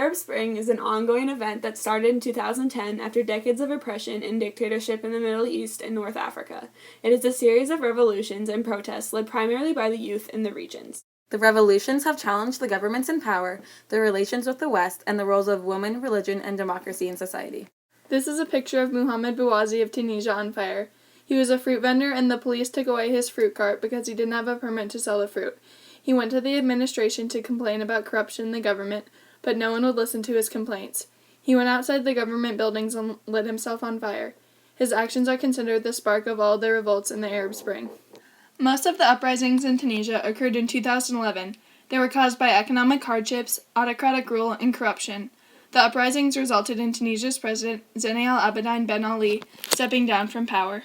Arab Spring is an ongoing event that started in 2010 after decades of oppression and dictatorship in the Middle East and North Africa. It is a series of revolutions and protests led primarily by the youth in the regions. The revolutions have challenged the governments in power, their relations with the West, and the roles of women, religion, and democracy in society. This is a picture of Mohamed Bouazi of Tunisia on fire. He was a fruit vendor and the police took away his fruit cart because he didn't have a permit to sell the fruit. He went to the administration to complain about corruption in the government, but no one would listen to his complaints. He went outside the government buildings and lit himself on fire. His actions are considered the spark of all the revolts in the Arab Spring. Most of the uprisings in Tunisia occurred in 2011. They were caused by economic hardships, autocratic rule, and corruption. The uprisings resulted in Tunisia's president, Zine El Abidine Ben Ali, stepping down from power.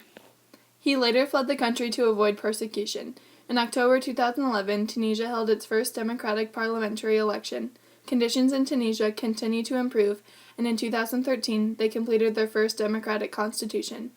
He later fled the country to avoid persecution. In October 2011, Tunisia held its first democratic parliamentary election. Conditions in Tunisia continue to improve, and in 2013, they completed their first democratic constitution.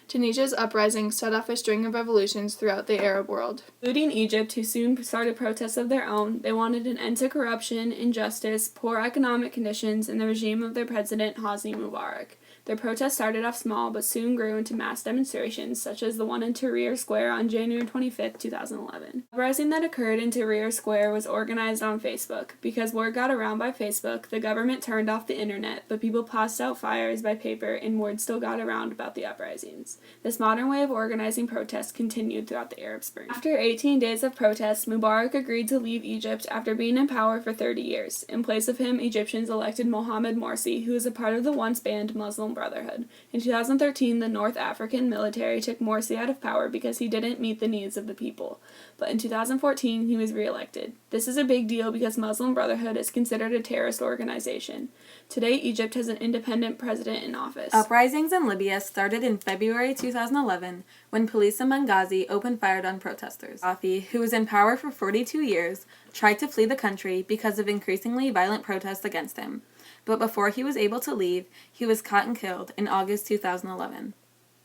Tunisia's uprising set off a string of revolutions throughout the Arab world. Including Egypt, who soon started protests of their own, they wanted an end to corruption, injustice, poor economic conditions, and the regime of their president, Hosni Mubarak. Their protests started off small but soon grew into mass demonstrations, such as the one in Tahrir Square on January 25, 2011. The uprising that occurred in Tahrir Square was organized on Facebook. Because word got around by Facebook, the government turned off the internet, but people passed out flyers by paper and word still got around about the uprisings. This modern way of organizing protests continued throughout the Arab Spring. After 18 days of protests, Mubarak agreed to leave Egypt after being in power for 30 years. In place of him, Egyptians elected Mohamed Morsi, who is a part of the once banned Muslim Brotherhood. In 2013, the North African military took Morsi out of power because he didn't meet the needs of the people. But in 2014, he was re-elected. This is a big deal because Muslim Brotherhood is considered a terrorist organization. Today, Egypt has an independent president in office. Uprisings in Libya started in February 2011 when police in Benghazi opened fire on protesters. Gaddafi, who was in power for 42 years, tried to flee the country because of increasingly violent protests against him. But before he was able to leave, he was caught and killed in August 2011.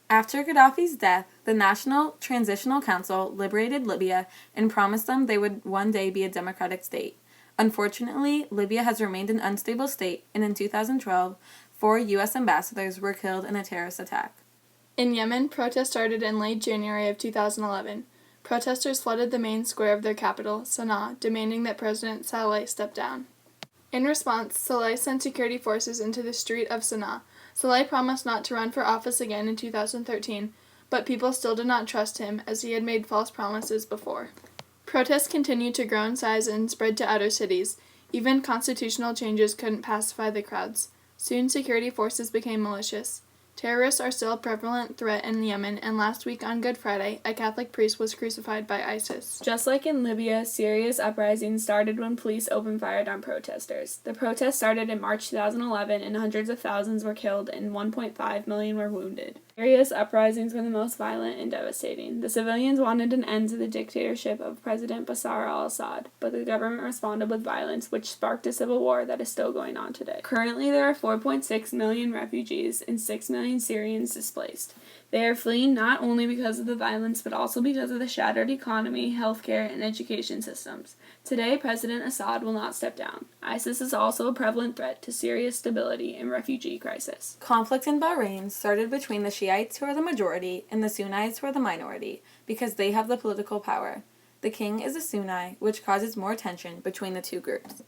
After Gaddafi's death, the National Transitional Council liberated Libya and promised them they would one day be a democratic state. Unfortunately, Libya has remained an unstable state, and in 2012, 4 U.S. ambassadors were killed in a terrorist attack. In Yemen, protests started in late January of 2011. Protesters flooded the main square of their capital, Sana'a, demanding that President Saleh step down. In response, Saleh sent security forces into the street of Sana'a. Saleh promised not to run for office again in 2013, but people still did not trust him as he had made false promises before. Protests continued to grow in size and spread to outer cities. Even constitutional changes couldn't pacify the crowds. Soon, security forces became malicious. Terrorists are still a prevalent threat in Yemen, and last week on Good Friday, a Catholic priest was crucified by ISIS. Just like in Libya, Syria's uprisings started when police opened fire on protesters. The protests started in March 2011, and hundreds of thousands were killed and 1.5 million were wounded. Syria's uprisings were the most violent and devastating. The civilians wanted an end to the dictatorship of President Bashar al-Assad, but the government responded with violence, which sparked a civil war that is still going on today. Currently, there are 4.6 million refugees and 6 million Syrians displaced. They are fleeing not only because of the violence, but also because of the shattered economy, healthcare, and education systems. Today, President Assad will not step down. ISIS is also a prevalent threat to Syria's stability and refugee crisis. Conflict in Bahrain started between the Shiites, who are the majority, and the Sunnis, who are the minority, because they have the political power. The king is a Sunni, which causes more tension between the two groups.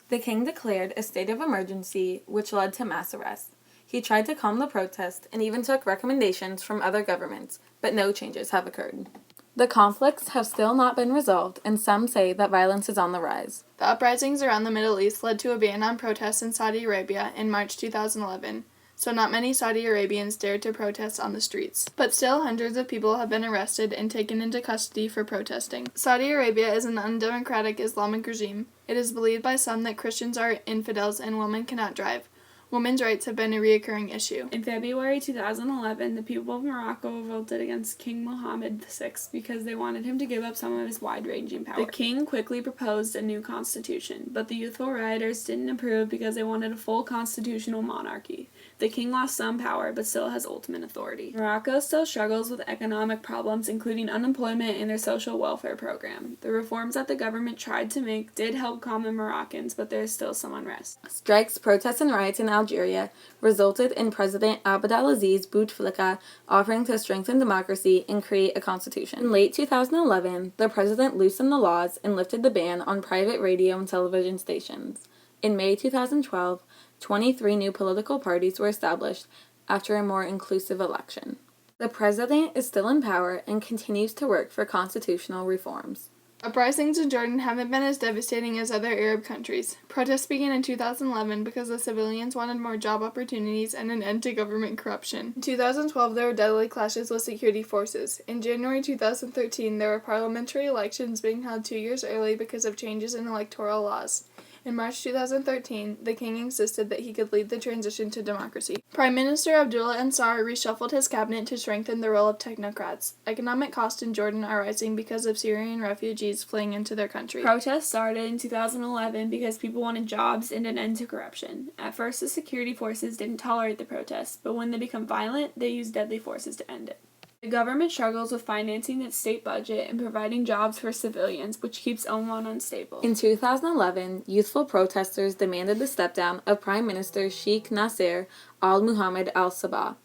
The king declared a state of emergency, which led to mass arrests. He tried to calm the protest and even took recommendations from other governments, but no changes have occurred. The conflicts have still not been resolved, and some say that violence is on the rise. The uprisings around the Middle East led to a ban on protests in Saudi Arabia in March 2011, so not many Saudi Arabians dared to protest on the streets. But still, hundreds of people have been arrested and taken into custody for protesting. Saudi Arabia is an undemocratic Islamic regime. It is believed by some that Christians are infidels and women cannot drive. Women's rights have been a reoccurring issue. In February 2011, the people of Morocco revolted against King Mohammed VI because they wanted him to give up some of his wide-ranging power. The king quickly proposed a new constitution, but the youthful rioters didn't approve because they wanted a full constitutional monarchy. The king lost some power, but still has ultimate authority. Morocco still struggles with economic problems, including unemployment and their social welfare program. The reforms that the government tried to make did help common Moroccans, but there is still some unrest. Strikes, protests, and riots in Algeria resulted in President Abdelaziz Bouteflika offering to strengthen democracy and create a constitution. In late 2011, the president loosened the laws and lifted the ban on private radio and television stations. In May 2012, 23 new political parties were established after a more inclusive election. The president is still in power and continues to work for constitutional reforms. Uprisings in Jordan haven't been as devastating as other Arab countries. Protests began in 2011 because the civilians wanted more job opportunities and an end to government corruption. In 2012, there were deadly clashes with security forces. In January 2013, there were parliamentary elections being held 2 years early because of changes in electoral laws. In March 2013, the king insisted that he could lead the transition to democracy. Prime Minister Abdullah Ansar reshuffled his cabinet to strengthen the role of technocrats. Economic costs in Jordan are rising because of Syrian refugees fleeing into their country. Protests started in 2011 because people wanted jobs and an end to corruption. At first, the security forces didn't tolerate the protests, but when they become violent, they use deadly forces to end it. The government struggles with financing its state budget and providing jobs for civilians, which keeps Oman unstable. In 2011, youthful protesters demanded the step-down of Prime Minister Sheikh Nasser al-Mohammed al-Sabah.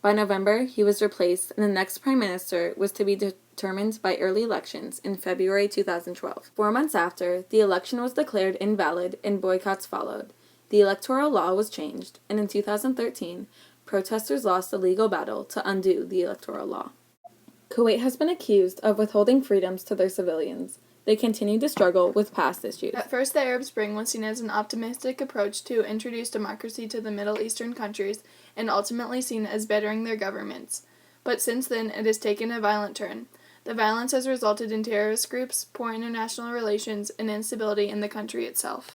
By November, he was replaced, and the next prime minister was to be determined by early elections in February 2012. 4 months after, the election was declared invalid and boycotts followed. The electoral law was changed, and in 2013, protesters lost a legal battle to undo the electoral law. Kuwait has been accused of withholding freedoms to their civilians. They continue to struggle with past issues. At first, the Arab Spring was seen as an optimistic approach to introduce democracy to the Middle Eastern countries and ultimately seen as bettering their governments. But since then, it has taken a violent turn. The violence has resulted in terrorist groups, poor international relations, and instability in the country itself.